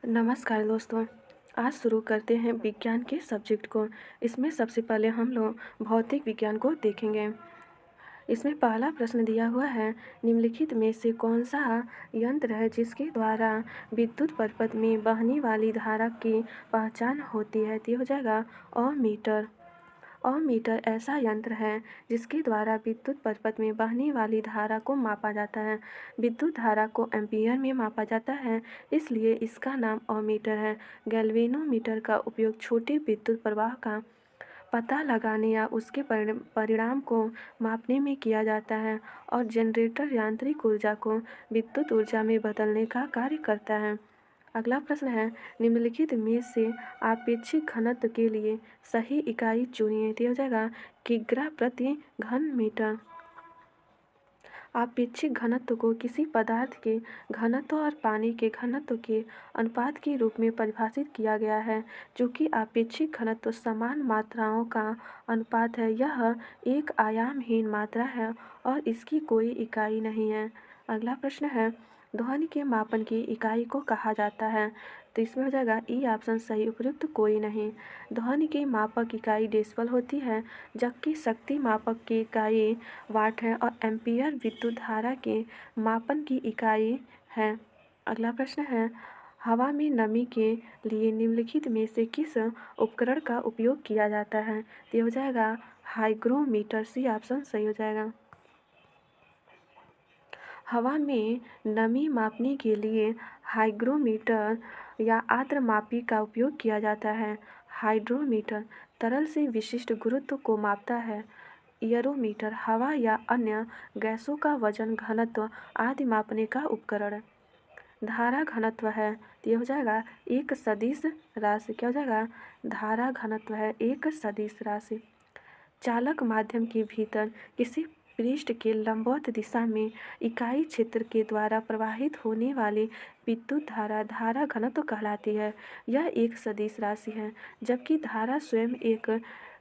नमस्कार दोस्तों। आज शुरू करते हैं विज्ञान के सब्जेक्ट को। इसमें सबसे पहले हम लोग भौतिक विज्ञान को देखेंगे। इसमें पहला प्रश्न दिया हुआ है, निम्नलिखित में से कौन सा यंत्र है जिसके द्वारा विद्युत परिपथ में बहने वाली धारा की पहचान होती है। तो ये हो जाएगा अमीटर। अमीटर ऐसा यंत्र है जिसके द्वारा विद्युत परिपथ में बहने वाली धारा को मापा जाता है। विद्युत धारा को एम्पीयर में मापा जाता है, इसलिए इसका नाम अमीटर है। गैल्वेनोमीटर का उपयोग छोटे विद्युत प्रवाह का पता लगाने या उसके परिणाम को मापने में किया जाता है, और जनरेटर यांत्रिक ऊर्जा को विद्युत ऊर्जा में बदलने का कार्य करता है। अगला प्रश्न है, निम्नलिखित में से आपेक्षिक घनत्व के लिए सही इकाई चुनिए। तो हो जाएगा किग्रा प्रति घन मीटर। आपेक्षिक घनत्व को किसी पदार्थ के घनत्व और पानी के घनत्व के अनुपात के रूप में परिभाषित किया गया है। चूँकि आपेक्षिक घनत्व समान मात्राओं का अनुपात है, यह एक आयामहीन मात्रा है और इसकी कोई इकाई नहीं है। अगला प्रश्न है, ध्वनि के मापन की इकाई को कहा जाता है। तो इसमें हो जाएगा ई ऑप्शन सही, उपयुक्त कोई नहीं। ध्वनि की मापक इकाई डेसिबल होती है, जबकि शक्ति मापक की इकाई वाट है, और एम्पीयर विद्युत धारा के मापन की इकाई है। अगला प्रश्न है, हवा में नमी के लिए निम्नलिखित में से किस उपकरण का उपयोग किया जाता है। तो ये हो जाएगा हाइग्रोमीटर। सी ऑप्शन सही हो जाएगा। हवा में नमी मापने के लिए हाइग्रोमीटर या आर्द्रमापी का उपयोग किया जाता है। हाइड्रोमीटर तरल से विशिष्ट गुरुत्व को मापता है। एयरोमीटर हवा या अन्य गैसों का वजन, घनत्व आदि मापने का उपकरण। धारा घनत्व है, तो ये हो जाएगा एक सदिश राशि। क्या हो जाएगा? धारा घनत्व है एक सदिश राशि। चालक माध्यम के भीतर किसी पृष्ठ के लंबवत दिशा में इकाई क्षेत्र के द्वारा प्रवाहित होने वाली विद्युत धारा धारा घनत्व कहलाती है। यह एक सदिश राशि है, जबकि धारा स्वयं एक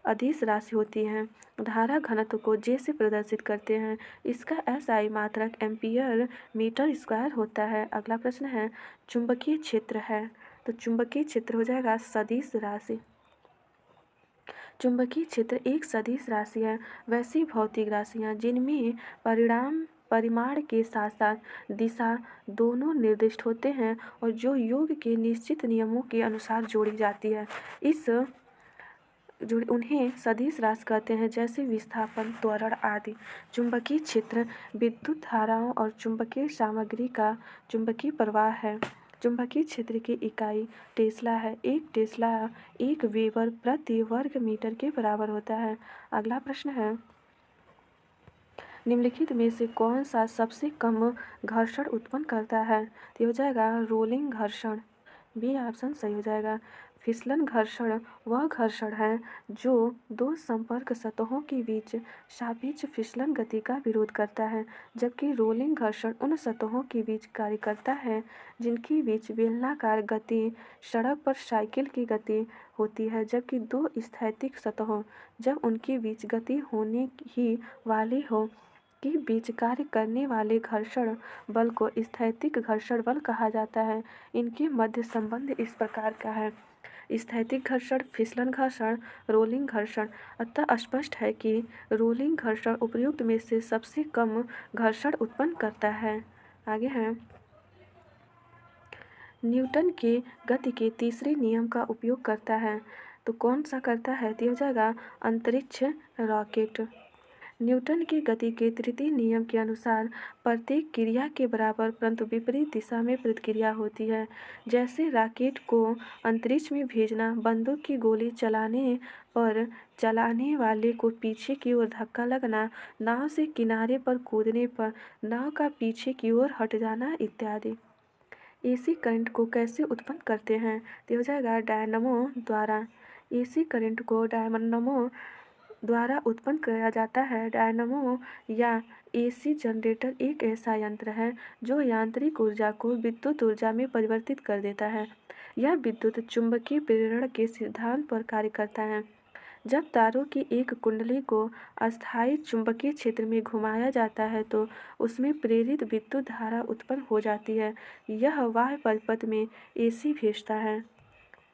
अदिश राशि होती है। धारा घनत्व को जे से प्रदर्शित करते हैं। इसका एसआई मात्रक एम्पीयर मीटर स्क्वायर होता है। अगला प्रश्न है, चुंबकीय क्षेत्र है, तो चुंबकीय क्षेत्र हो जाएगा सदिश राशि। चुंबकीय क्षेत्र एक सदिश राशि है। वैसी भौतिक राशियाँ जिनमें परिमाण के साथ साथ दिशा दोनों निर्दिष्ट होते हैं और जो योग के निश्चित नियमों के अनुसार जोड़ी जाती है, उन्हें सदिश राशि कहते हैं, जैसे विस्थापन, त्वरण आदि। चुंबकीय क्षेत्र विद्युत धाराओं और चुंबकीय सामग्री का चुंबकीय प्रवाह है। चुंबकीय क्षेत्र की इकाई टेस्ला है। एक टेस्ला 1 वेबर प्रति वर्ग मीटर के बराबर होता है। अगला प्रश्न है, निम्नलिखित में से कौन सा सबसे कम घर्षण उत्पन्न करता है। तो हो जाएगा रोलिंग घर्षण। बी ऑप्शन सही हो जाएगा। फिसलन घर्षण वह घर्षण है जो दो संपर्क सतहों के बीच सापेक्ष फिसलन गति का विरोध करता है, जबकि रोलिंग घर्षण उन सतहों के बीच कार्य करता है जिनके बीच बेलनाकार गति सड़क पर साइकिल की गति होती है, जबकि दो स्थैतिक सतहों जब उनके बीच गति होने ही वाली हो के बीच कार्य करने वाले घर्षण बल को स्थैतिक घर्षण बल कहा जाता है। इनके मध्य संबंध इस प्रकार का है, स्थैतिक घर्षण, फिसलन घर्षण, रोलिंग घर्षण। अतः स्पष्ट है कि रोलिंग घर्षण उपयुक्त में से सबसे कम घर्षण उत्पन्न करता है। आगे है, न्यूटन के गति के तीसरे नियम का उपयोग करता है। तो कौन सा करता है? तो हो जाएगा अंतरिक्ष रॉकेट। न्यूटन की गति के तृतीय नियम के अनुसार प्रत्येक क्रिया के बराबर परंतु विपरीत दिशा में प्रतिक्रिया होती है। जैसे रॉकेट को अंतरिक्ष में भेजना, बंदूक की गोली चलाने पर चलाने वाले को पीछे की ओर धक्का लगना, नाव से किनारे पर कूदने पर नाव का पीछे की ओर हट जाना इत्यादि। एसी करंट को कैसे उत्पन्न करते हैं? तो हो जाएगा डायनमो द्वारा। एसी करंट को डायनमो द्वारा उत्पन्न किया जाता है। डायनमो या एसी जनरेटर एक ऐसा यंत्र है जो यांत्रिक ऊर्जा को विद्युत ऊर्जा में परिवर्तित कर देता है। यह विद्युत चुम्बकीय प्रेरण के सिद्धांत पर कार्य करता है। जब तारों की एक कुंडली को अस्थायी चुंबकीय क्षेत्र में घुमाया जाता है तो उसमें प्रेरित विद्युत धारा उत्पन्न हो जाती है। यह बाह्य परिपथ में एसी भेजता है।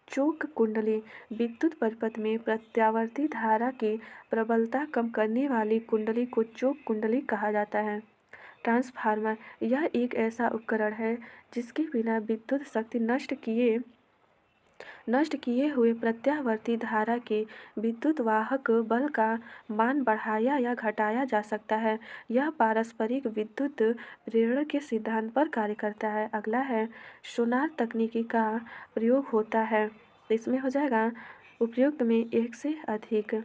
चोक कुंडली विद्युत परिपथ में प्रत्यावर्ती धारा की प्रबलता कम करने वाली कुंडली को चोक कुंडली कहा जाता है। ट्रांसफार्मर यह एक ऐसा उपकरण है जिसके बिना विद्युत शक्ति नष्ट किए हुए प्रत्यावर्ती धारा के विद्युत वाहक बल का मान बढ़ाया या घटाया जा सकता है। यह पारस्परिक विद्युत प्रेरण के सिद्धांत पर कार्य करता है। अगला है सोनार तकनीकी का प्रयोग होता है। इसमें हो जाएगा उपयुक्त में एक से अधिक।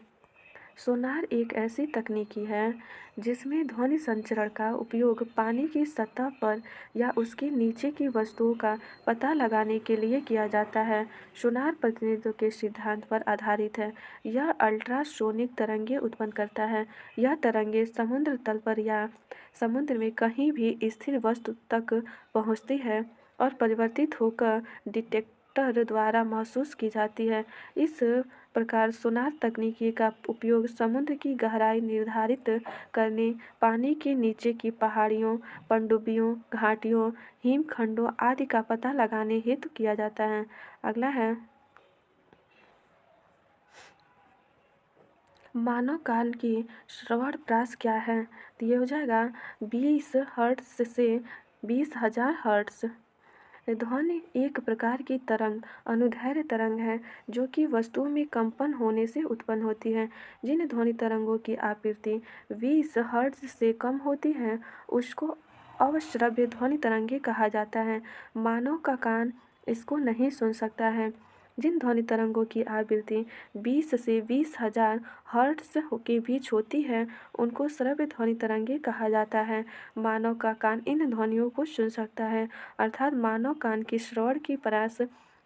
सोनार एक ऐसी तकनीकी है जिसमें ध्वनि संचरण का उपयोग पानी की सतह पर या उसके नीचे की वस्तुओं का पता लगाने के लिए किया जाता है। सोनार प्रतिनिधित्व के सिद्धांत पर आधारित है। यह अल्ट्रासोनिक तरंगें उत्पन्न करता है। यह तरंगें समुद्र तल पर या समुद्र में कहीं भी स्थिर वस्तु तक पहुंचती है और परिवर्तित होकर डिटेक्टर द्वारा महसूस की जाती है। इस प्रकार सोनार तकनीकी का उपयोग समुद्र की गहराई निर्धारित करने, पानी के नीचे की पहाड़ियों, पनडुब्बियों, घाटियों, हिमखंडों आदि का पता लगाने हेतु किया जाता है। अगला है मानव कान की श्रवण प्रास क्या है? तो ये हो जाएगा 20 हर्ट्ज से 20,000 हर्ट्ज। ध्वनि एक प्रकार की तरंग अनुदैर्ध्य तरंग है जो कि वस्तुओं में कंपन होने से उत्पन्न होती है। जिन ध्वनि तरंगों की आवृत्ति 20 हर्ट्ज से कम होती है उसको अवश्रव्य ध्वनि तरंगें कहा जाता है। मानव का कान इसको नहीं सुन सकता है। जिन ध्वनि तरंगों की आवृत्ति 20 से 20,000 हर्ट्ज के बीच होती है उनको श्रव्य ध्वनि तरंगें कहा जाता है। मानव का कान इन ध्वनियों को सुन सकता है, अर्थात मानव कान की श्रवण की परास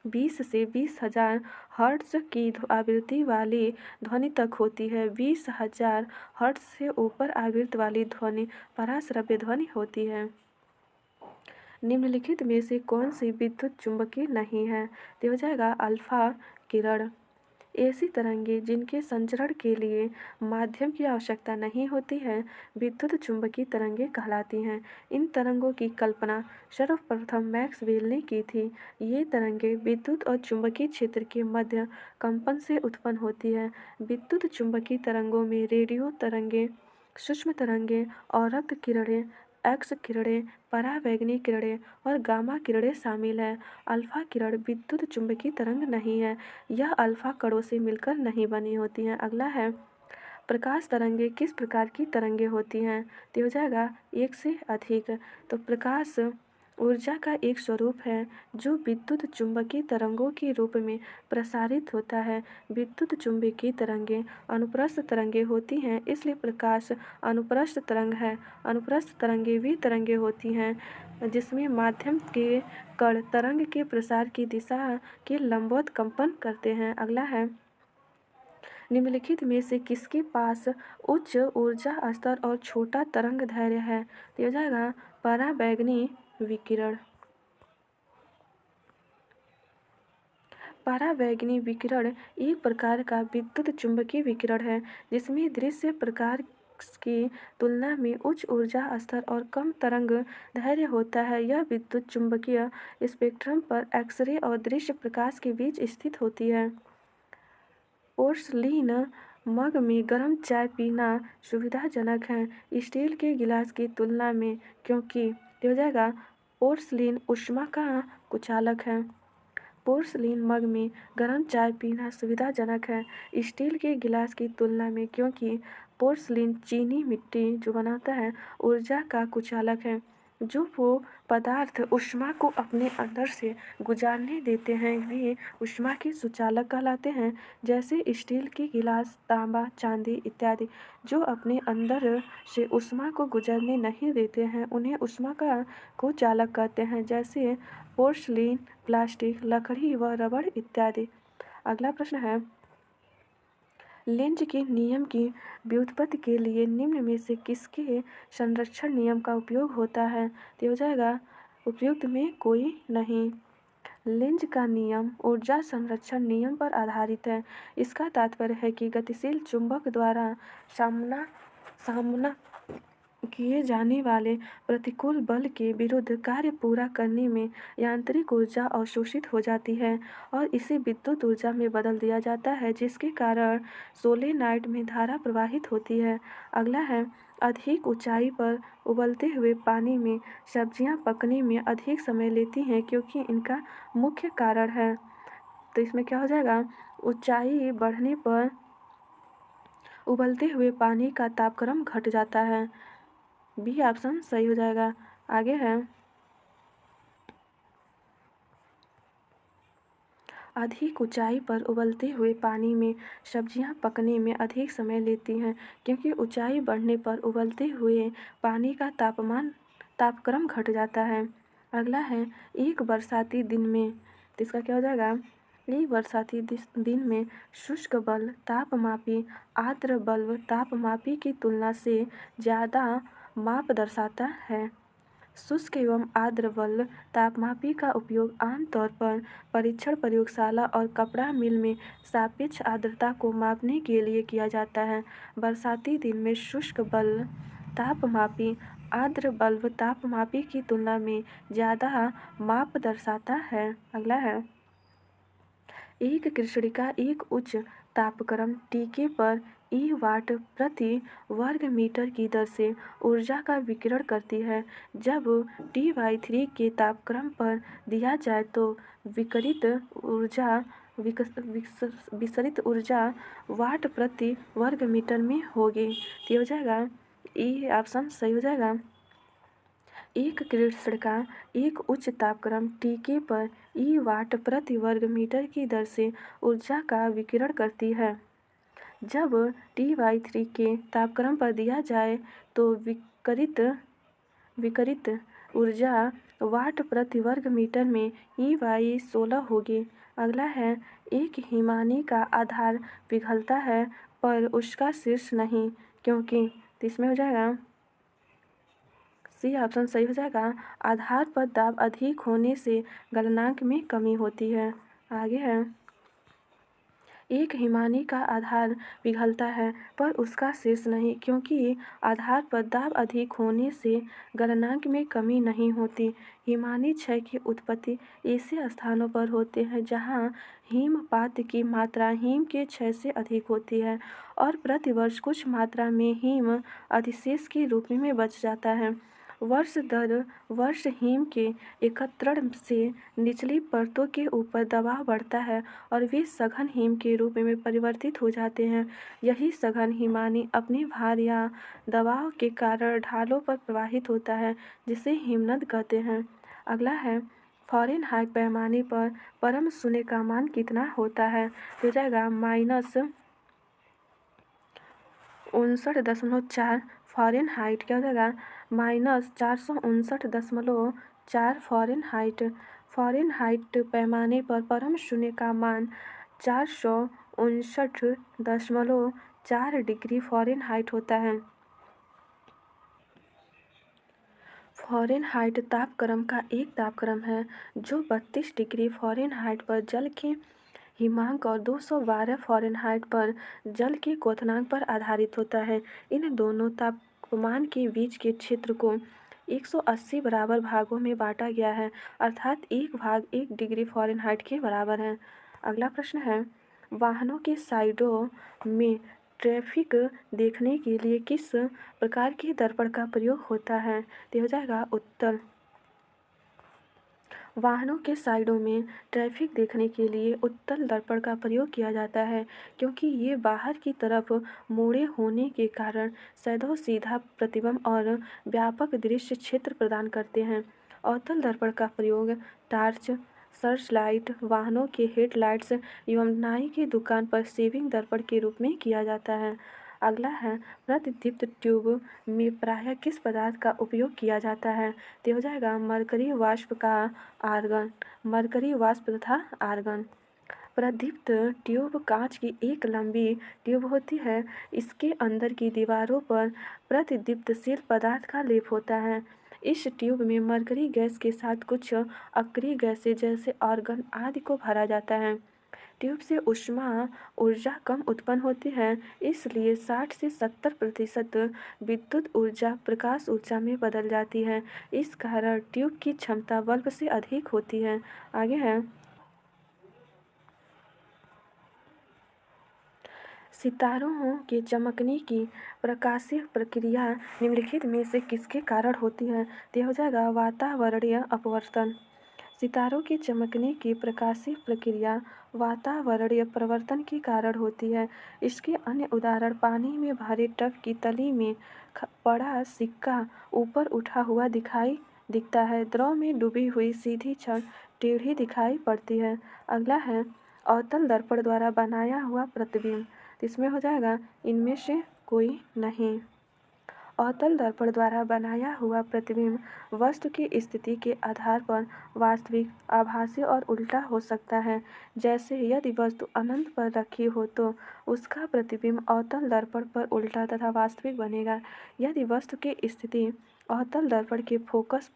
20 से 20,000 हर्ट्ज की आवृत्ति वाली ध्वनि तक होती है। 20,000 हर्ट्ज से ऊपर आवृत्ति वाली ध्वनि पराश्रव्य ध्वनि होती है। निम्नलिखित में से कौन सी विद्युत चुंबकीय नहीं है? तो हो जाएगा अल्फा किरण। ऐसी तरंगें जिनके संचरण के लिए माध्यम की आवश्यकता नहीं होती है विद्युत चुंबकीय तरंगें कहलाती हैं। इन तरंगों की कल्पना सर्वप्रथम मैक्सवेल ने की थी। ये तरंगें विद्युत और चुंबकीय क्षेत्र के मध्य कंपन से उत्पन्न होती है। विद्युत चुंबकीय तरंगों में रेडियो तरंगें, सूक्ष्म तरंगें और रक्त किरणें, एक्स किरणें, परावैंगनी किरणें और गामा किरणें शामिल हैं। अल्फा किरण विद्युत चुंबकीय तरंग नहीं है। यह अल्फा कणों से मिलकर नहीं बनी होती हैं। अगला है प्रकाश तरंगें किस प्रकार की तरंगें होती हैं? तो हो जाएगा एक से अधिक। तो प्रकाश ऊर्जा का एक स्वरूप है जो विद्युत चुंबकीय तरंगों के रूप में प्रसारित होता है। विद्युत चुंबकीय तरंगें अनुप्रस्थ तरंगें होती हैं, इसलिए प्रकाश अनुप्रस्थ तरंग है। अनुप्रस्थ तरंगें वे तरंगें होती हैं जिसमें माध्यम के कण तरंग के प्रसार की दिशा के लंबवत कंपन करते हैं। अगला है निम्नलिखित में से किसके पास उच्च ऊर्जा स्तर और छोटा तरंग दैर्ध्य है? तो हो जाएगा परावैंगनी विकिरण। परावैंगनी विकिरण एक प्रकार का विद्युत चुंबकीय विकिरण है जिसमें दृश्य प्रकाश की तुलना में उच्च ऊर्जा स्तर और कम तरंग दैर्ध्य होता है। यह विद्युत चुंबकीय स्पेक्ट्रम पर एक्स-रे और दृश्य प्रकाश के बीच स्थित होती है। पोर्सलीन मग में गर्म चाय पीना सुविधाजनक है स्टील के गिलास की तुलना में, क्योंकि हो जाएगा पोर्सलीन ऊष्मा का कुचालक है। पोर्सलीन मग में गर्म चाय पीना सुविधाजनक है स्टील के गिलास की तुलना में, क्योंकि पोर्सलीन चीनी मिट्टी जो बनाता है ऊर्जा का कुचालक है। जो वो पदार्थ ऊष्मा को अपने अंदर से गुजारने देते हैं वे ऊष्मा के सुचालक कहलाते हैं, जैसे स्टील के गिलास, तांबा, चांदी इत्यादि। जो अपने अंदर से ऊष्मा को गुजरने नहीं देते हैं उन्हें ऊष्मा का कुचालक कहते हैं, जैसे पोर्सलीन, प्लास्टिक, लकड़ी व रबड़ इत्यादि। अगला प्रश्न है लेंज के नियम की व्युत्पत्ति के लिए निम्न में से किसके संरक्षण नियम का उपयोग होता है? तो हो जाएगा उपयुक्त में कोई नहीं। लेंज का नियम ऊर्जा संरक्षण नियम पर आधारित है। इसका तात्पर्य है कि गतिशील चुंबक द्वारा सामना किए जाने वाले प्रतिकूल बल के विरुद्ध कार्य पूरा करने में यांत्रिक ऊर्जा अवशोषित हो जाती है और इसे विद्युत ऊर्जा में बदल दिया जाता है, जिसके कारण सोलेनॉइड में धारा प्रवाहित होती है। अगला है, अधिक ऊंचाई पर उबलते हुए पानी में सब्जियां पकने में अधिक समय लेती हैं क्योंकि इनका मुख्य कारण है। तो इसमें क्या हो जाएगा, ऊंचाई बढ़ने पर उबलते हुए पानी का तापक्रम घट जाता है। बी ऑप्शन सही हो जाएगा। आगे है, अधिक ऊंचाई पर उबलते हुए पानी में सब्जियां पकने में अधिक समय लेती हैं क्योंकि ऊंचाई बढ़ने पर उबलते हुए पानी का तापक्रम घट जाता है। अगला है, एक बरसाती दिन में, तो इसका क्या हो जाएगा, एक बरसाती दिन में शुष्क बल तापमापी आर्द्र बल्ब तापमापी की तुलना से ज़्यादा माप दर्शाता है। शुष्क एवं आर्द्र बल तापमापी का उपयोग आमतौर पर परीक्षण प्रयोगशाला और कपड़ा मिल में सापेक्ष आर्द्रता को मापने के लिए किया जाता है। बरसाती दिन में शुष्क बल तापमापी आर्द्र बल्ब तापमापी की तुलना में ज़्यादा माप दर्शाता है। अगला है, एक कृष्णिका एक उच्च तापक्रम टीके पर ई वाट प्रति वर्ग मीटर की दर से ऊर्जा का विकिरण करती है। जब T/3 के तापक्रम पर दिया जाए तो विसरित ऊर्जा वाट प्रति वर्ग मीटर में होगी। तो ये हो जाएगा, ई ऑप्शन सही हो जाएगा। एक कृष्णिका एक उच्च तापक्रम टीके पर ई वाट प्रति वर्ग मीटर की दर से ऊर्जा का विकिरण करती है। जब T/3 के तापक्रम पर दिया जाए तो विकिरित ऊर्जा वाट प्रति वर्ग मीटर में E/16 होगी। अगला है, एक हिमानी का आधार पिघलता है पर उसका शीर्ष नहीं, क्योंकि, तो इसमें हो जाएगा सी ऑप्शन सही हो जाएगा। आधार पर दाब अधिक होने से गलनांक में कमी होती है। आगे है, एक हिमानी का आधार पिघलता है पर उसका शीर्ष नहीं, क्योंकि आधार पर दाब अधिक होने से गलनांक में कमी नहीं होती। हिमानी क्षय की उत्पत्ति ऐसे स्थानों पर होते हैं जहां हिमपात की मात्रा हिम के क्षय से अधिक होती है और प्रतिवर्ष कुछ मात्रा में हिम अधिशेष के रूप में बच जाता है। वर्ष दर वर्ष हिम के एकत्रण से निचली परतों के ऊपर दबाव बढ़ता है और वे सघन हिम के रूप में परिवर्तित हो जाते हैं। यही सघन हिमानी अपने भार या दबाव के कारण ढालों पर प्रवाहित होता है, जिसे हिमनद कहते हैं। अगला है, फ़ारेनहाइट पैमाने पर परम शून्य का मान कितना होता है। हो जाएगा -59.4 फ़ारेनहाइट। क्या हो जाएगा, -459.4 फ़ारेनहाइट। फ़ारेनहाइट पैमाने पर परम शून्य का मान 459.4 डिग्री फ़ारेनहाइट होता है। फ़ारेनहाइट तापक्रम का एक तापक्रम है जो 32 डिग्री फ़ारेनहाइट पर जल के हिमांक और 212 फ़ारेनहाइट पर जल के क्वथनांक पर आधारित होता है। इन दोनों तापमान के बीच के क्षेत्र को 180 बराबर भागों में बांटा गया है, अर्थात एक भाग 1 डिग्री फ़ारेनहाइट के बराबर है। अगला प्रश्न है, वाहनों के साइडों में ट्रैफिक देखने के लिए किस प्रकार के दर्पण का प्रयोग होता है। तो हो जाएगा उत्तल। वाहनों के साइडों में ट्रैफिक देखने के लिए उत्तल दर्पण का प्रयोग किया जाता है क्योंकि ये बाहर की तरफ मुड़े होने के कारण सैकड़ों सीधा प्रतिबिंब और व्यापक दृश्य क्षेत्र प्रदान करते हैं। अवतल दर्पण का प्रयोग टार्च, सर्च लाइट, वाहनों के हेडलाइट्स एवं नाई की दुकान पर सेविंग दर्पण के रूप में किया जाता है। अगला है, प्रतिदीप्त ट्यूब में प्रायः किस पदार्थ का उपयोग किया जाता है। तो हो जाएगा मरकरी वाष्प का आर्गन, मरकरी वाष्प तथा आर्गन। प्रदीप्त ट्यूब कांच की एक लंबी ट्यूब होती है। इसके अंदर की दीवारों पर प्रतिदीप्तशील पदार्थ का लेप होता है। इस ट्यूब में मरकरी गैस के साथ कुछ अक्रिय गैसें जैसे आर्गन आदि को भरा जाता है। ट्यूब से ऊष्मा ऊर्जा कम उत्पन्न होती है, इसलिए 60 से 70% विद्युत ऊर्जा प्रकाश ऊर्जा में बदल जाती है। इस कारण ट्यूब की क्षमता बल्ब से अधिक होती है। आगे है सितारों के चमकने की प्रकाशीय प्रक्रिया निम्नलिखित में से किसके कारण होती है? तो हो जाएगा वातावरणीय अपवर्तन। सितारों के चमकने की प्रकाशीय प्रक्रिया वातावरणीय परिवर्तन के कारण होती है। इसके अन्य उदाहरण पानी में भरे टब की तली में पड़ा सिक्का ऊपर उठा हुआ दिखता है। द्रव में डूबी हुई सीधी छड़ टेढ़ी दिखाई पड़ती है। अगला है अवतल दर्पण द्वारा बनाया हुआ प्रतिबिंब। इसमें हो जाएगा इनमें से कोई नहीं। अवतल दर्पण द्वारा बनाया हुआ प्रतिबिंब वस्तु की स्थिति के आधार पर वास्तविक, आभासी और उल्टा हो सकता है। जैसे यदि वस्तु अनंत पर रखी हो तो उसका प्रतिबिंब अवतल दर्पण पर उल्टा तथा वास्तविक बनेगा। यदि वस्तु की स्थिति अवतल दर्पण के फोकस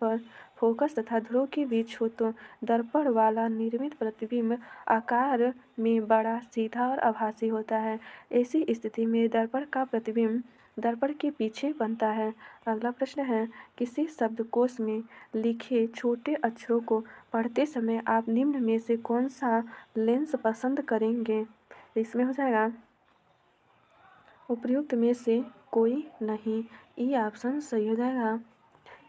तथा ध्रुव के बीच हो तो दर्पण वाला निर्मित प्रतिबिंब आकार में बड़ा, सीधा और आभासी होता है। ऐसी स्थिति में दर्पण का प्रतिबिंब दर्पण के पीछे बनता है। अगला प्रश्न है किसी शब्दकोश में लिखे छोटे अक्षरों को पढ़ते समय आप निम्न में से कौन सा लेंस पसंद करेंगे? इसमें हो जाएगा उपर्युक्त में से कोई नहीं। ई ऑप्शन सही हो जाएगा,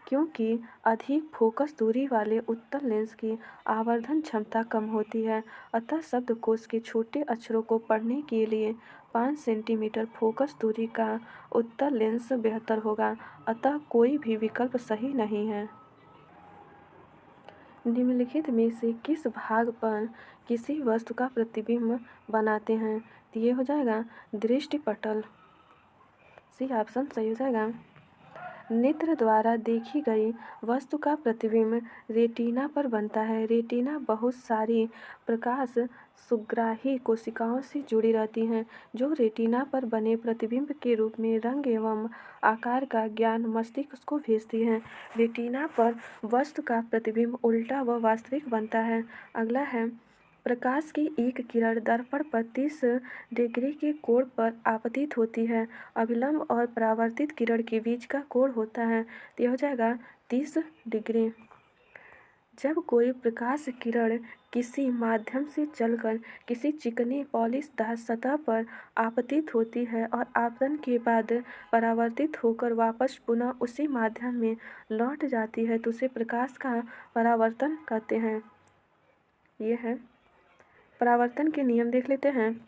क्योंकि अधिक फोकस दूरी वाले उत्तल लेंस की आवर्धन क्षमता कम होती है। अतः शब्दकोश के छोटे अक्षरों को पढ़ने के लिए 5 सेंटीमीटर फोकस दूरी का उत्तल लेंस बेहतर होगा। अतः कोई भी विकल्प सही नहीं है। निम्नलिखित में से किस भाग पर किसी वस्तु का प्रतिबिंब बनाते हैं? तो ये हो जाएगा दृष्टिपटल। सी ऑप्शन सही हो जाएगा। नेत्र द्वारा देखी गई वस्तु का प्रतिबिंब रेटिना पर बनता है। रेटिना बहुत सारी प्रकाश सुग्राही कोशिकाओं से जुड़ी रहती हैं, जो रेटिना पर बने प्रतिबिंब के रूप में रंग एवं आकार का ज्ञान मस्तिष्क को भेजती हैं। रेटिना पर वस्तु का प्रतिबिंब उल्टा व वास्तविक बनता है। अगला है प्रकाश की एक किरण दर्पण पर 30 डिग्री के कोण पर आपतित होती है। अभिलंब और परावर्तित किरण के बीच का कोण होता है, तो यह हो जाएगा 30 डिग्री। जब कोई प्रकाश किरण किसी माध्यम से चलकर किसी चिकनी पॉलिशदार सतह पर आपतित होती है और आपतन के बाद परावर्तित होकर वापस पुनः उसी माध्यम में लौट जाती है तो उसे प्रकाश का परावर्तन कहते हैं। ये है परावर्तन के नियम देख लेते हैं।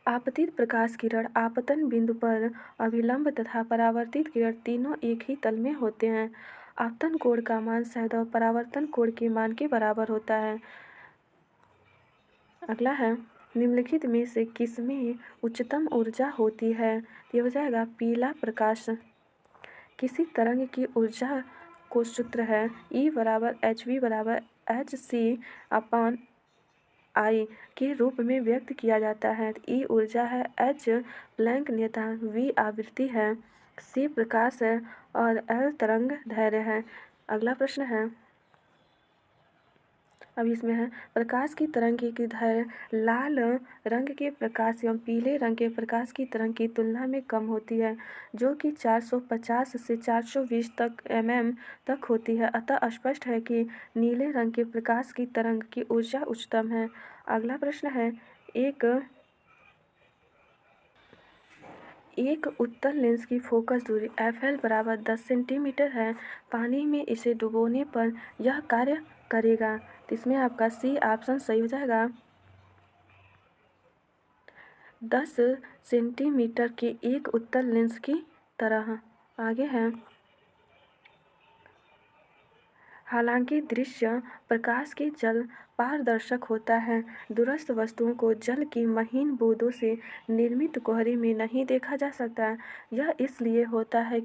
आपतित प्रकाश किरण आपतन बिंदु पर अभिलंब तथा परावर्तित किरण तीनों एक ही तल में होते हैं। आपतन कोण का मान सदैव परावर्तन कोण के मान के बराबर होता है। अगला है निम्नलिखित में से किसमें उच्चतम ऊर्जा होती है? ये हो जाएगा पीला प्रकाश। किसी तरंग की ऊर्जा को सूत्र है E बराबर hv बराबर hc/I के रूप में व्यक्त किया जाता है। E ऊर्जा है, h प्लैंक नियतांक, v आवृत्ति है, c प्रकाश है और l तरंग दैर्ध्य है। अगला प्रश्न है अब इसमें है प्रकाश की तरंग की दैर्ध्य लाल रंग के प्रकाश एवं पीले रंग के प्रकाश की तरंग की तुलना में कम होती है, जो कि 450 से 420 तक mm तक होती है। अतः स्पष्ट है कि नीले रंग के प्रकाश की तरंग की ऊर्जा उच्चतम है। अगला प्रश्न है एक उत्तल लेंस की फोकस दूरी FL बराबर 10 सेंटीमीटर है। पानी में इसे डुबोने पर यह कार्य करेगा। तो इसमें आपका C ऑप्शन सही हो जाएगा। 10 सेंटीमीटर के एक उत्तल लेंस की तरह। आगे है हालांकि दृश्य प्रकाश के जल पारदर्शक होता है, दूरस्थ वस्तुओं को जल की महीन बूंदों से निर्मित कोहरे में नहीं देखा जा सकता। यह इसलिए होता है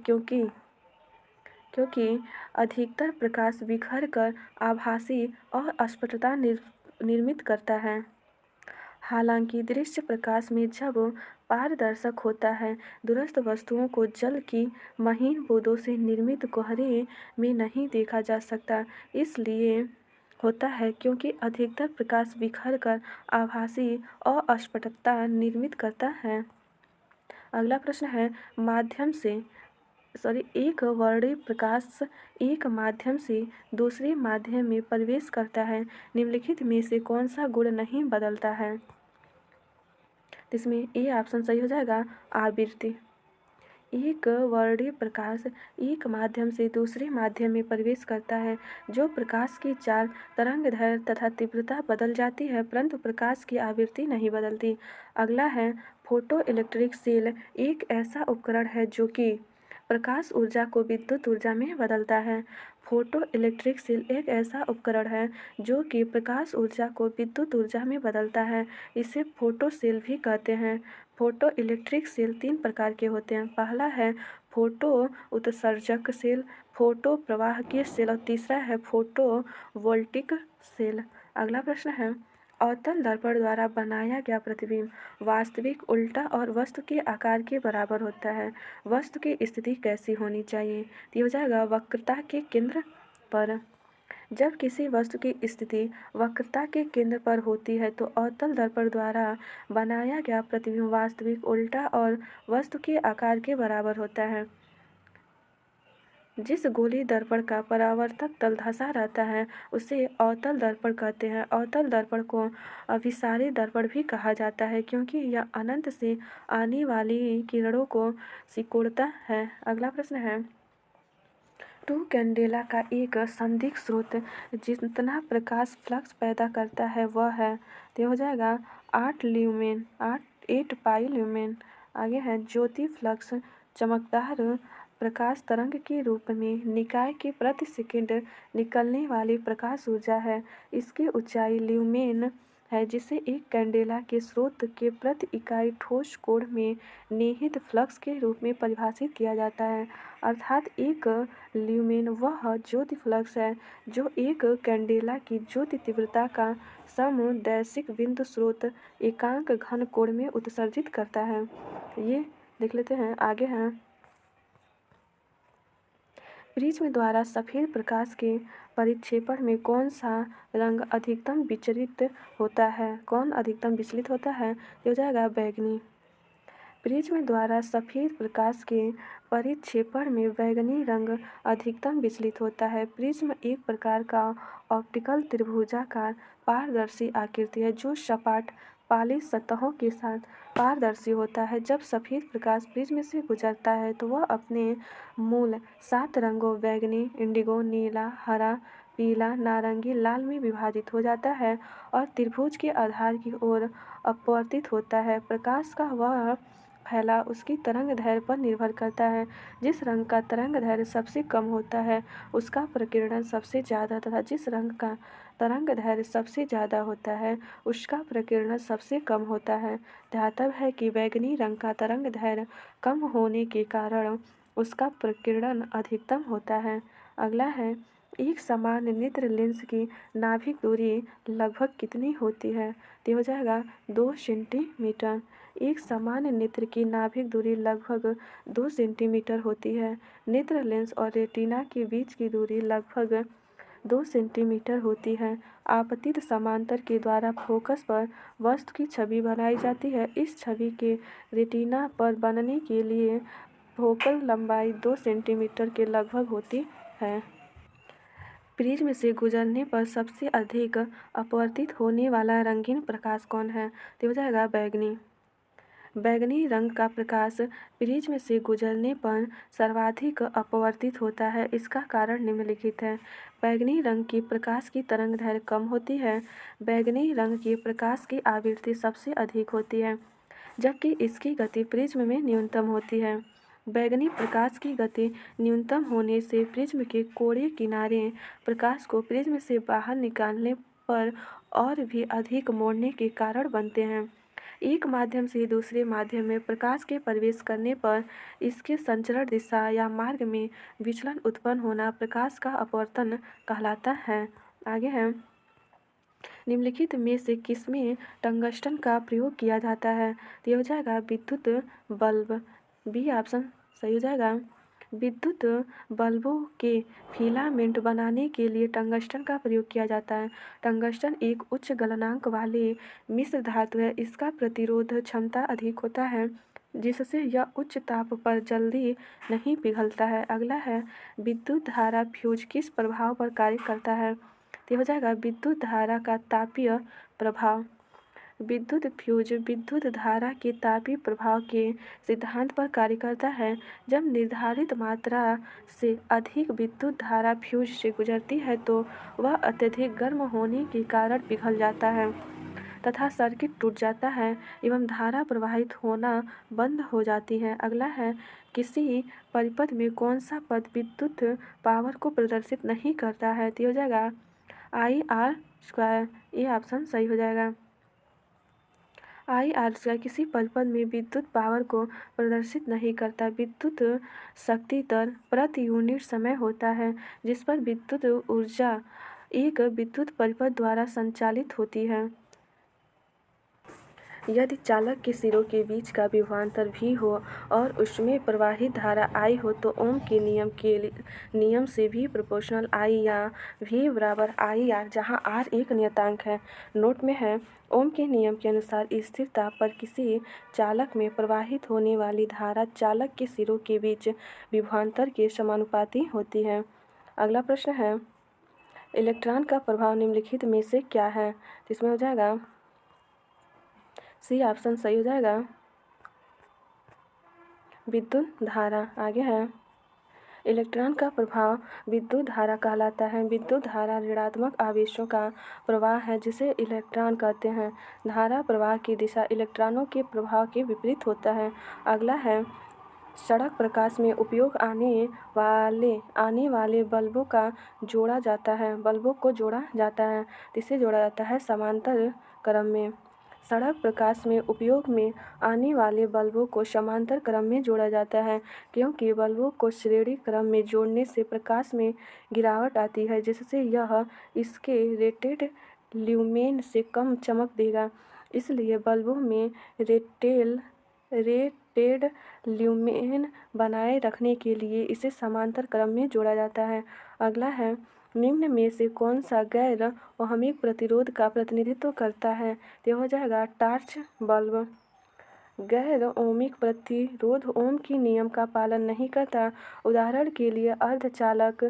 क्योंकि अधिकतर प्रकाश बिखर कर आभासी और अस्पष्टता निर्मित करता है। हालांकि दृश्य प्रकाश में जब पारदर्शक होता है। दूरस्थ वस्तुओं को जल की महीन बूंदों से निर्मित कोहरे में नहीं देखा जा सकता। इसलिए होता है क्योंकि अधिकतर प्रकाश बिखर कर आभासी अस्पष्टता निर्मित करता है। अगला प्रश्न है एक वर्णीय प्रकाश एक माध्यम से दूसरे माध्यम में प्रवेश करता है, निम्नलिखित में से कौन सा गुण नहीं बदलता है? इसमें ए ऑप्शन सही हो जाएगा, आवृत्ति। एक वर्णीय प्रकाश एक माध्यम से दूसरे माध्यम में प्रवेश करता है। जो प्रकाश की चाल, तरंगदैर्घ्य तथा तीव्रता बदल जाती है, परंतु प्रकाश की आवृत्ति नहीं बदलती। अगला है फोटो इलेक्ट्रिक सेल एक ऐसा उपकरण है जो कि प्रकाश ऊर्जा को विद्युत ऊर्जा में बदलता है। फोटो इलेक्ट्रिक सेल एक ऐसा उपकरण है जो कि प्रकाश ऊर्जा को विद्युत ऊर्जा में बदलता है। इसे फोटो सेल भी कहते हैं। फोटो इलेक्ट्रिक सेल 3 प्रकार के होते हैं। पहला है फोटो उत्सर्जक सेल, फोटो प्रवाहकीय सेल और तीसरा है फोटो वोल्टिक सेल। अगला प्रश्न है अवतल दर्पण द्वारा बनाया गया प्रतिबिंब वास्तविक, उल्टा और वस्तु के आकार के बराबर होता है। वस्तु की स्थिति कैसी होनी चाहिए? तो ये हो जाएगा वक्रता के केंद्र पर। जब किसी वस्तु की स्थिति वक्रता के केंद्र पर होती है तो अवतल दर्पण द्वारा बनाया गया प्रतिबिंब वास्तविक, उल्टा और वस्तु के आकार के बराबर होता है। जिस गोलीय दर्पण का परावर्तक तल धंसा रहता है उसे अवतल दर्पण कहते हैं। अवतल दर्पण को अभिसारी दर्पण भी कहा जाता है क्योंकि यह अनंत से आने वाली किरणों को सिकोड़ता है। अगला प्रश्न है टू कैंडेला का एक संदिग्ध स्रोत जितना प्रकाश फ्लक्स पैदा करता है वह है, तो हो जाएगा 8 पाई ल्यूमेन। आगे है ज्योति फ्लक्स चमकदार प्रकाश तरंग के रूप में निकाय की प्रति सेकंड निकलने वाली प्रकाश ऊर्जा है। इसकी ऊंचाई ल्यूमेन है जिसे एक कैंडेला के स्रोत के प्रति इकाई ठोस कोण में निहित फ्लक्स के रूप में परिभाषित किया जाता है। अर्थात एक ल्यूमेन वह ज्योति फ्लक्स है जो एक कैंडेला की ज्योति तीव्रता का समदैशिक बिंदु स्रोत एकांक घन कोण में उत्सर्जित करता है। ये देख लेते हैं। आगे हैं प्रिज्म द्वारा सफेद प्रकाश के परिक्षेपण में कौन सा रंग अधिकतम विचलित होता है? कौन अधिकतम विचलित होता है? ये हो जाएगा बैंगनी। प्रिज्म द्वारा सफेद प्रकाश के परिक्षेपण में बैंगनी रंग अधिकतम विचलित होता है। प्रिज्म एक प्रकार का ऑप्टिकल त्रिभुजाकार पारदर्शी आकृति है जो सपाट पॉलिश सतहों के साथ पारदर्शी होता है। जब सफेद प्रकाश प्रिज्म से गुजरता है तो वह अपने मूल 7 रंगों बैंगनी, इंडिगो, नीला, हरा, पीला, नारंगी, लाल में विभाजित हो जाता है और त्रिभुज के आधार की ओर अपवर्तित होता है। प्रकाश का वह फैलाव उसकी तरंगदैर्घ्य पर निर्भर करता है। जिस रंग का तरंगदैर्घ्य सबसे कम होता है उसका प्रकीर्णन सबसे ज़्यादा तथा जिस रंग का तरंगदैर्घ्य सबसे ज़्यादा होता है उसका प्रकीर्णन सबसे कम होता है। ध्यातव्य है कि बैंगनी रंग का तरंगदैर्घ्य कम होने के कारण उसका प्रकीर्णन अधिकतम होता है। अगला है एक समान नेत्र लेंस की नाभिक दूरी लगभग कितनी होती है? तो हो जाएगा 2 सेंटीमीटर। एक सामान्य नेत्र की नाभिक दूरी लगभग 2 सेंटीमीटर होती है। नेत्र लेंस और रेटिना के बीच की दूरी लगभग 2 सेंटीमीटर होती है। आपतित समांतर के द्वारा फोकस पर वस्तु की छवि बनाई जाती है। इस छवि के रेटिना पर बनने के लिए फोकल लंबाई 2 सेंटीमीटर के लगभग होती है। प्रिज्म से गुजरने पर सबसे अधिक अपवर्तित होने वाला रंगीन प्रकाश कौन है? तो हो जाएगा बैंगनी। बैंगनी रंग का प्रकाश प्रिज्म से गुजरने पर सर्वाधिक अपवर्तित होता है। इसका कारण निम्नलिखित है। बैंगनी रंग की प्रकाश की तरंगदैर्घ्य कम होती है। बैंगनी रंग की प्रकाश की आवृत्ति सबसे अधिक होती है जबकि इसकी गति प्रिज्म में न्यूनतम होती है। बैंगनी प्रकाश की गति न्यूनतम होने से प्रिज्म के कोणीय किनारे प्रकाश को प्रिज्म से बाहर निकालने पर और भी अधिक मोड़ने के कारण बनते हैं। एक माध्यम से दूसरे माध्यम में प्रकाश के प्रवेश करने पर इसके संचरण दिशा या मार्ग में विचलन उत्पन्न होना प्रकाश का अपवर्तन कहलाता है। आगे है निम्नलिखित में से किसमें टंगस्टन का प्रयोग किया जाता है? तो ये हो जाएगा विद्युत बल्ब, बी ऑप्शन सही हो जाएगा। विद्युत बल्बों के फिलामेंट बनाने के लिए टंगस्टन का प्रयोग किया जाता है। टंगस्टन एक उच्च गलनांक वाले मिश्र धातु है। इसका प्रतिरोध क्षमता अधिक होता है, जिससे यह उच्च ताप पर जल्दी नहीं पिघलता है। अगला है विद्युत धारा फ्यूज किस प्रभाव पर कार्य करता है? तो हो जाएगा विद्युत धारा का तापीय प्रभाव। विद्युत फ्यूज विद्युत धारा के तापीय प्रभाव के सिद्धांत पर कार्य करता है। जब निर्धारित मात्रा से अधिक विद्युत धारा फ्यूज से गुजरती है तो वह अत्यधिक गर्म होने के कारण पिघल जाता है तथा सर्किट टूट जाता है एवं धारा प्रवाहित होना बंद हो जाती है। अगला है किसी परिपथ में कौन सा पद विद्युत पावर को प्रदर्शित नहीं करता है? तो हो जाएगा IR²। ये ऑप्शन सही हो जाएगा। IR² किसी परिपथ में विद्युत पावर को प्रदर्शित नहीं करता। विद्युत शक्ति दर प्रति यूनिट समय होता है जिस पर विद्युत ऊर्जा एक विद्युत परिपथ द्वारा संचालित होती है। यदि चालक के सिरों के बीच का विभवांतर V हो और उसमें प्रवाहित धारा I हो तो ओम के नियम से V प्रोपोर्शनल I या V बराबर IR, जहाँ R एक नियतांक है। नोट में है ओम के नियम के अनुसार स्थिर ताप पर किसी चालक में प्रवाहित होने वाली धारा चालक के सिरों के बीच विभवांतर के समानुपाती होती है। अगला प्रश्न है इलेक्ट्रॉन का प्रभाव निम्नलिखित में से क्या है? इसमें हो जाएगा सी ऑप्शन सही हो जाएगा। विद्युत धारा। आगे है इलेक्ट्रॉन का प्रभाव विद्युत धारा कहलाता है। विद्युत धारा ऋणात्मक आवेशों का प्रवाह है जिसे इलेक्ट्रॉन कहते हैं। धारा प्रवाह की दिशा इलेक्ट्रॉनों के प्रभाव के विपरीत होता है। अगला है सड़क प्रकाश में उपयोग आने वाले बल्बों का जोड़ा जाता है। बल्बों को जोड़ा जाता है, इसे जोड़ा जाता है समांतर क्रम में। सड़क प्रकाश में उपयोग में आने वाले बल्बों को समांतर क्रम में जोड़ा जाता है क्योंकि बल्बों को श्रेणी क्रम में जोड़ने से प्रकाश में गिरावट आती है जिससे यह इसके रेटेड ल्यूमेन से कम चमक देगा। इसलिए बल्बों में रेटेड ल्यूमेन बनाए रखने के लिए इसे समांतर क्रम में जोड़ा जाता है। अगला है निम्न में से कौन सा गैर ओहमिक प्रतिरोध का प्रतिनिधित्व करता है? तो हो जाएगा टॉर्च बल्ब। गैर ओमिक प्रतिरोध ओम की नियम का पालन नहीं करता। उदाहरण के लिए अर्धचालक,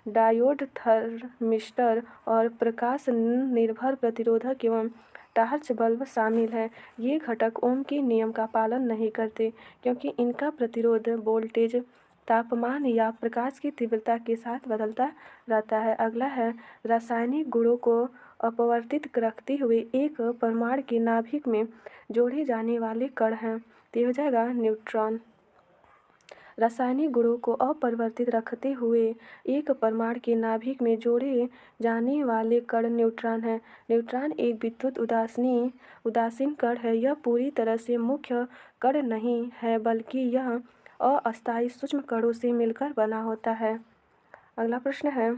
डायोड, थर्मिस्टर और प्रकाश निर्भर प्रतिरोधक एवं टॉर्च बल्ब शामिल हैं। ये घटक ओम के नियम का पालन नहीं करते क्योंकि इनका प्रतिरोध वोल्टेज, तापमान या प्रकाश की तीव्रता के साथ बदलता रहता है। अगला है रासायनिक गुणों को अपवर्तित रखते हुए एक परमाणु के नाभिक में जोड़े जाने वाले कण हैं। तो हो जाएगा न्यूट्रॉन। रासायनिक गुणों को अपरिवर्तित रखते हुए एक परमाणु के नाभिक में जोड़े जाने वाले कण न्यूट्रॉन है। न्यूट्रॉन एक विद्युत उदासीन कण है। यह पूरी तरह से मुख्य कण नहीं है बल्कि यह अस्थायी सूक्ष्म कणों से मिलकर बना होता है। अगला प्रश्न है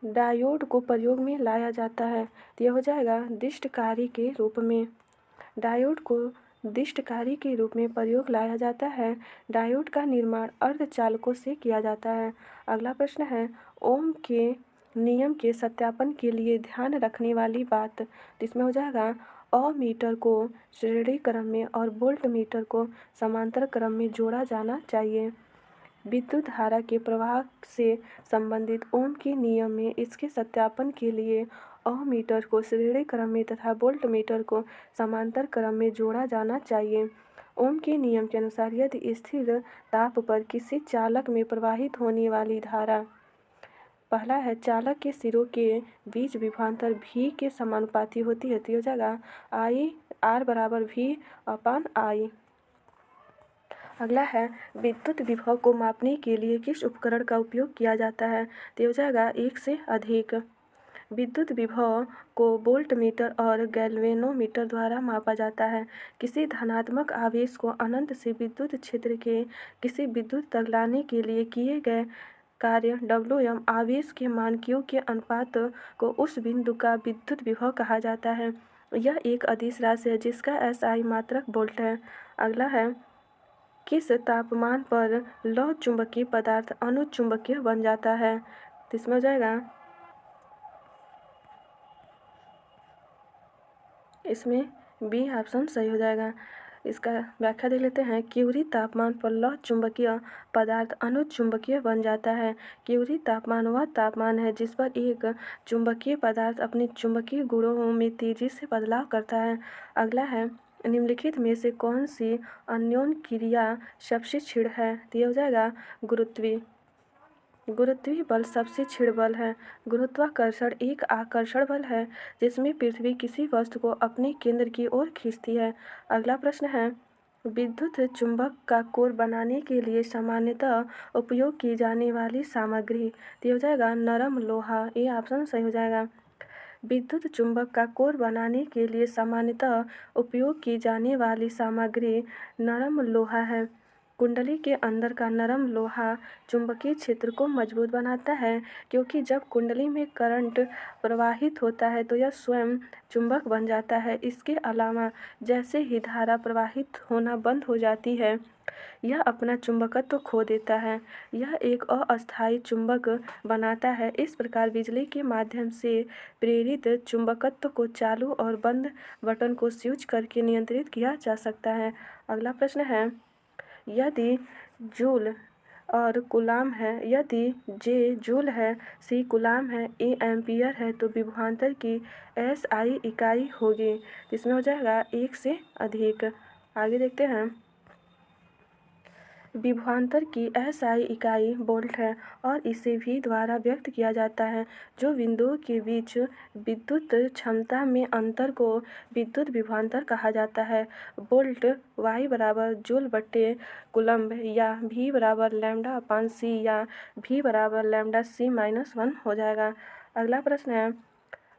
डायोड को प्रयोग में लाया जाता है। तो यह हो जाएगा दिष्टकारी के रूप में। डायोड को दिष्टकारी के रूप में प्रयोग लाया जाता है। डायोड का निर्माण अर्धचालकों से किया जाता है। अगला प्रश्न है ओम के नियम के सत्यापन के लिए ध्यान रखने वाली बात। इसमें हो जाएगा अमीटर को श्रेणी क्रम में और वोल्ट मीटर को समांतर क्रम में जोड़ा जाना चाहिए। विद्युत धारा के प्रवाह से संबंधित ओम के नियम में इसके सत्यापन के लिए अमीटर को श्रेणी क्रम में तथा वोल्ट मीटर को समांतर क्रम में जोड़ा जाना चाहिए। ओम के नियम के अनुसार यदि स्थिर ताप पर किसी चालक में प्रवाहित होने वाली धारा, पहला है चालक के सिरों के बीच विभवांतर V के समानुपाती होती है, तो हो जाएगा IR बराबर V/I। अगला है विद्युत विभव को मापने के लिए किस उपकरण का उपयोग किया जाता है? तो हो जाएगा एक से अधिक। विद्युत विभव को वोल्ट मीटर और गैल्वेनोमीटर द्वारा मापा जाता है। किसी धनात्मक आवेश को अनंत से विद्युत क्षेत्र के किसी बिंदु तक लाने के लिए किए गए कार्य Wm आवेश के मान Q के अनुपात को उस बिंदु का विद्युत विभव कहा जाता है। यह एक अदिश राशि है जिसका SI मात्रक वोल्ट है। अगला है, किस तापमान पर लौह चुंबकीय पदार्थ अनुचुंबकीय बन जाता है? तो इसमें हो जाएगा, इसमें बी ऑप्शन सही हो जाएगा। इसका व्याख्या देख लेते हैं। क्यूरी तापमान पर लौह चुंबकीय पदार्थ अनुचुंबकीय बन जाता है। क्यूरी तापमान वह तापमान है जिस पर एक चुंबकीय पदार्थ अपने चुंबकीय गुणों में तेजी से बदलाव करता है। अगला है, निम्नलिखित में से कौन सी अन्योन क्रिया सबसे क्षीण है? तो ये हो जाएगा गुरुत्वीय। गुरुत्वीय बल सबसे क्षीण बल है। गुरुत्वाकर्षण एक आकर्षण बल है जिसमें पृथ्वी किसी वस्तु को अपने केंद्र की ओर खींचती है। अगला प्रश्न है, विद्युत चुंबक का कोर बनाने के लिए सामान्यतः उपयोग की जाने वाली सामग्री? तो हो जाएगा नरम लोहा। ये ऑप्शन सही हो जाएगा। विद्युत चुंबक का कोर बनाने के लिए सामान्यतः उपयोग की जाने वाली सामग्री नरम लोहा है। कुंडली के अंदर का नरम लोहा चुंबकीय क्षेत्र को मजबूत बनाता है, क्योंकि जब कुंडली में करंट प्रवाहित होता है तो यह स्वयं चुंबक बन जाता है। इसके अलावा जैसे ही धारा प्रवाहित होना बंद हो जाती है, यह अपना चुंबकत्व खो देता है। यह एक अस्थायी चुंबक बनाता है। इस प्रकार बिजली के माध्यम से प्रेरित चुंबकत्व को चालू और बंद बटन को स्विच करके नियंत्रित किया जा सकता है। अगला प्रश्न है, यदि जूल और कूलाम है, यदि जे जूल है, सी कूलाम है, ए एम्पियर है, तो विभवांतर की SI इकाई होगी। इसमें हो जाएगा 1 से अधिक। आगे देखते हैं, विभवांतर की SI इकाई वोल्ट है और इसे V द्वारा व्यक्त किया जाता है। जो बिंदुओं के बीच विद्युत क्षमता में अंतर को विद्युत विभवांतर कहा जाता है। वोल्ट Y बराबर जूल बटे कूलम्ब या V बराबर λ/c या V बराबर λc-1 हो जाएगा। अगला प्रश्न है,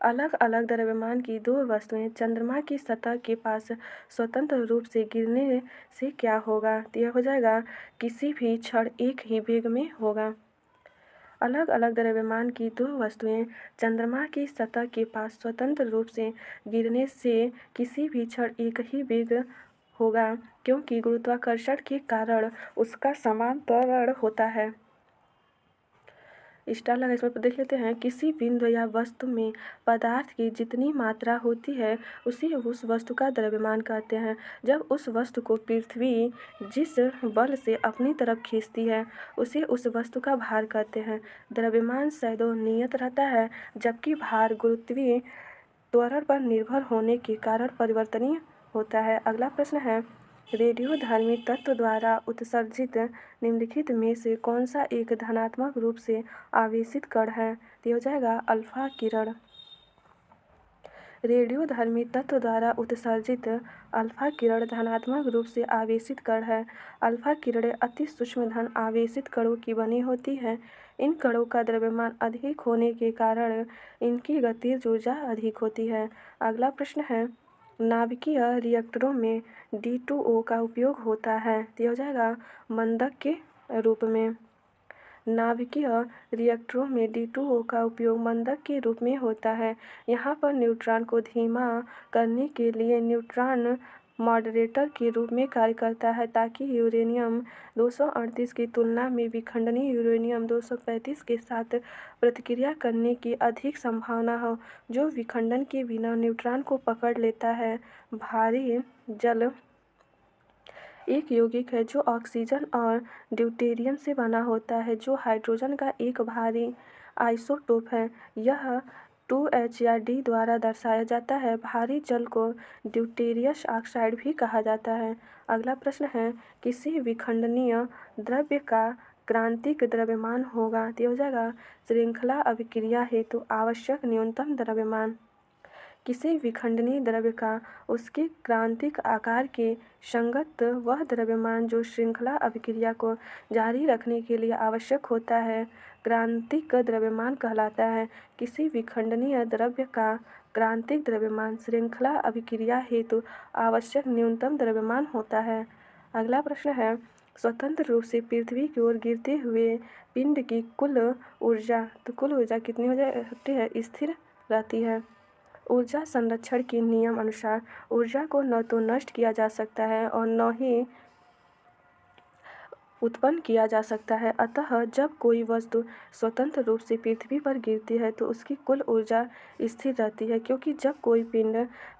अलग अलग द्रव्यमान की दो वस्तुएं चंद्रमा की सतह के पास स्वतंत्र रूप से गिरने से क्या होगा? तो यह हो जाएगा किसी भी क्षण एक ही वेग में होगा। अलग अलग द्रव्यमान की दो वस्तुएं चंद्रमा की सतह के पास स्वतंत्र रूप से गिरने से किसी भी क्षण एक ही वेग होगा, क्योंकि गुरुत्वाकर्षण के कारण उसका समान त्वरण होता है। स्टार लगा, इसमें देख लेते हैं। किसी बिंदु या वस्तु में पदार्थ की जितनी मात्रा होती है उसे उस वस्तु का द्रव्यमान कहते हैं। जब उस वस्तु को पृथ्वी जिस बल से अपनी तरफ खींचती है उसे उस वस्तु का भार कहते हैं। द्रव्यमान सदैव नियत रहता है, जबकि भार गुरुत्वीय त्वरण पर निर्भर होने के कारण परिवर्तनीय होता है। अगला प्रश्न है, रेडियोधर्मी तत्व द्वारा उत्सर्जित निम्नलिखित में से कौन सा एक धनात्मक रूप से आवेशित कण है? तो हो जाएगा अल्फा किरण। रेडियोधर्मी तत्व द्वारा उत्सर्जित अल्फा किरण धनात्मक रूप से आवेशित कण है। अल्फा किरणें अति सूक्ष्म धन आवेशित कणों की बनी होती हैं। इन कणों का द्रव्यमान अधिक होने के कारण इनकी गतिज ऊर्जा अधिक होती है। अगला प्रश्न है, नाभिकीय रिएक्टरों में D2O का उपयोग होता है। तो हो जाएगा मंदक के रूप में। नाभिकीय रिएक्टरों में D2O का उपयोग मंदक के रूप में होता है। यहाँ पर न्यूट्रॉन को धीमा करने के लिए न्यूट्रॉन मॉडरेटर के रूप में कार्य करता है, ताकि यूरेनियम 238 की तुलना में विखंडनीय यूरेनियम 235 के साथ प्रतिक्रिया करने की अधिक संभावना हो, जो विखंडन के बिना न्यूट्रॉन को पकड़ लेता है। भारी जल एक यौगिक है जो ऑक्सीजन और ड्यूटेरियम से बना होता है, जो हाइड्रोजन का एक भारी आइसोटोप है। यह 2H या D द्वारा दर्शाया जाता है। भारी जल को ड्यूटेरियस ऑक्साइड भी कहा जाता है। अगला प्रश्न है, किसी विखंडनीय द्रव्य का क्रांतिक द्रव्यमान होगा? तो हो जाएगा श्रृंखला अभिक्रिया हेतु आवश्यक न्यूनतम द्रव्यमान। किसी विखंडनीय द्रव्य का उसके क्रांतिक आकार के संगत वह द्रव्यमान जो श्रृंखला अभिक्रिया को जारी रखने के लिए आवश्यक होता है, क्रांतिक द्रव्यमान कहलाता है। किसी विखंडनीय द्रव्य का क्रांतिक द्रव्यमान श्रृंखला अभिक्रिया हेतु आवश्यक न्यूनतम द्रव्यमान होता है। अगला प्रश्न है, स्वतंत्र रूप से पृथ्वी की ओर गिरते हुए पिंड की कुल ऊर्जा, तो कुल ऊर्जा कितनी हो जाती है? स्थिर रहती है। ऊर्जा संरक्षण के नियम अनुसार ऊर्जा को न तो नष्ट किया जा सकता है और न ही उत्पन्न किया जा सकता है। अतः जब कोई वस्तु स्वतंत्र रूप से पृथ्वी पर गिरती है तो उसकी कुल ऊर्जा स्थिर रहती है, क्योंकि जब कोई पिंड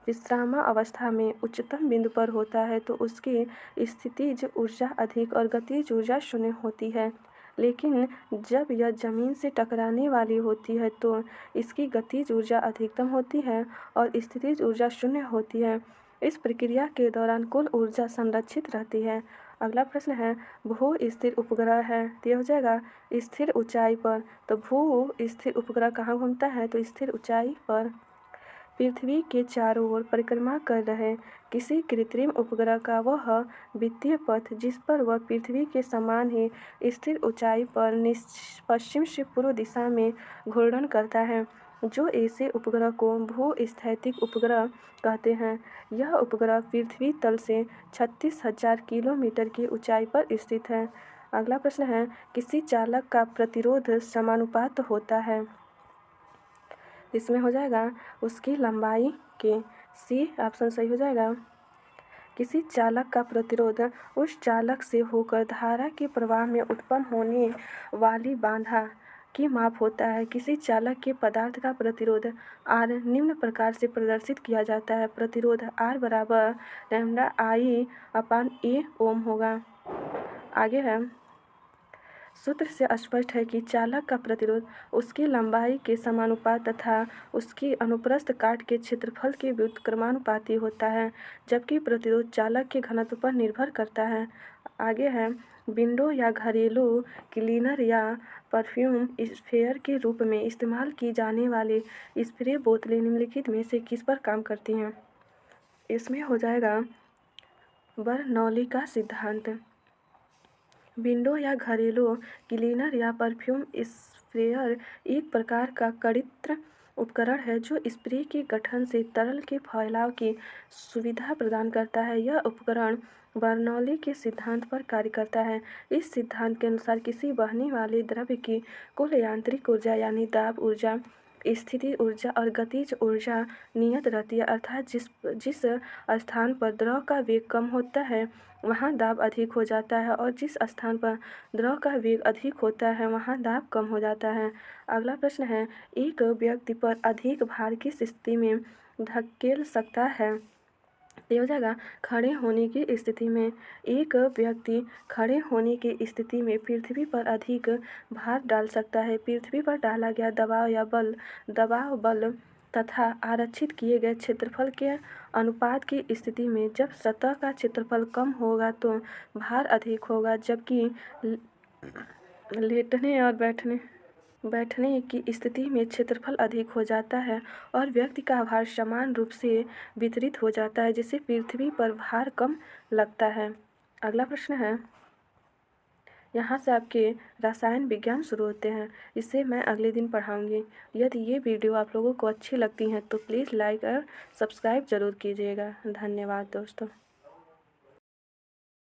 विश्रामावस्था में उच्चतम बिंदु पर होता है तो उसकी स्थितिज ऊर्जा अधिक और गतिज ऊर्जा शून्य होती है। लेकिन जब यह जमीन से टकराने वाली होती है तो इसकी गतिज ऊर्जा अधिकतम होती है और स्थितिज ऊर्जा शून्य होती है। इस प्रक्रिया के दौरान कुल ऊर्जा संरक्षित रहती है। अगला प्रश्न है, भू स्थिर उपग्रह है, तो यह हो जाएगा स्थिर ऊंचाई पर। तो भू स्थिर उपग्रह कहाँ घूमता है? तो स्थिर ऊंचाई पर। पृथ्वी के चारों ओर परिक्रमा कर रहे किसी कृत्रिम उपग्रह का वह वित्तीय पथ जिस पर वह पृथ्वी के समान ही स्थिर ऊंचाई पर पश्चिम से पूर्व दिशा में घूर्णन करता है, जो ऐसे उपग्रह को भू-स्थैतिक उपग्रह कहते हैं। यह उपग्रह पृथ्वी तल से 36,000 किलोमीटर की ऊंचाई पर स्थित है। अगला प्रश्न है, किसी चालक का प्रतिरोध समानुपात होता है। इसमें हो जाएगा उसकी लंबाई के। सी ऑप्शन सही हो जाएगा। किसी चालक का प्रतिरोध उस चालक से होकर धारा के प्रवाह में उत्पन्न होने वाली बाधा की माप होता है। किसी चालक के पदार्थ का प्रतिरोध R निम्न प्रकार से प्रदर्शित किया जाता है। प्रतिरोध R बराबर λI/A ओम होगा। आगे है, सूत्र से स्पष्ट है कि चालक का प्रतिरोध उसकी लंबाई के समानुपात तथा उसकी अनुप्रस्थ काट के क्षेत्रफल के व्युत्क्रमानुपाती होता है, जबकि प्रतिरोध चालक के घनत्व पर निर्भर करता है। आगे है, विंडो या घरेलू क्लीनर या परफ्यूम स्प्रेयर के रूप में इस्तेमाल की जाने वाली स्प्रे बोतलें निम्नलिखित में से किस पर काम करती हैं? इसमें हो जाएगा बर्नौली का सिद्धांत। विंडो या घरेलू क्लीनर या परफ्यूम स्प्रेयर एक प्रकार का कड़ित्र उपकरण है जो स्प्रे के गठन से तरल के फैलाव की सुविधा प्रदान करता है। यह उपकरण बर्नौली के सिद्धांत पर कार्य करता है। इस सिद्धांत के अनुसार किसी बहने वाले द्रव्य की कुल यांत्रिक ऊर्जा यानी दाब ऊर्जा, स्थिति ऊर्जा और गतिज ऊर्जा नियत रहती है, अर्थात जिस स्थान पर द्रव का वेग कम होता है वहाँ दाब अधिक हो जाता है और जिस स्थान पर द्रव का वेग अधिक होता है वहाँ दाब कम हो जाता है। अगला प्रश्न है, एक व्यक्ति पर अधिक भार किस स्थिति में धकेल सकता है? ये हो जाएगा खड़े होने की स्थिति में। एक व्यक्ति खड़े होने की स्थिति में पृथ्वी पर अधिक भार डाल सकता है। पृथ्वी पर डाला गया दबाव बल तथा आरक्षित किए गए क्षेत्रफल के अनुपात की स्थिति में जब सतह का क्षेत्रफल कम होगा तो भार अधिक होगा, जबकि लेटने और बैठने की स्थिति में क्षेत्रफल अधिक हो जाता है और व्यक्ति का भार समान रूप से वितरित हो जाता है, जिससे पृथ्वी पर भार कम लगता है। अगला प्रश्न है, यहाँ से आपके रसायन विज्ञान शुरू होते हैं। इसे मैं अगले दिन पढ़ाऊँगी। यदि ये वीडियो आप लोगों को अच्छी लगती हैं तो प्लीज़ लाइक और सब्सक्राइब ज़रूर कीजिएगा। धन्यवाद दोस्तों।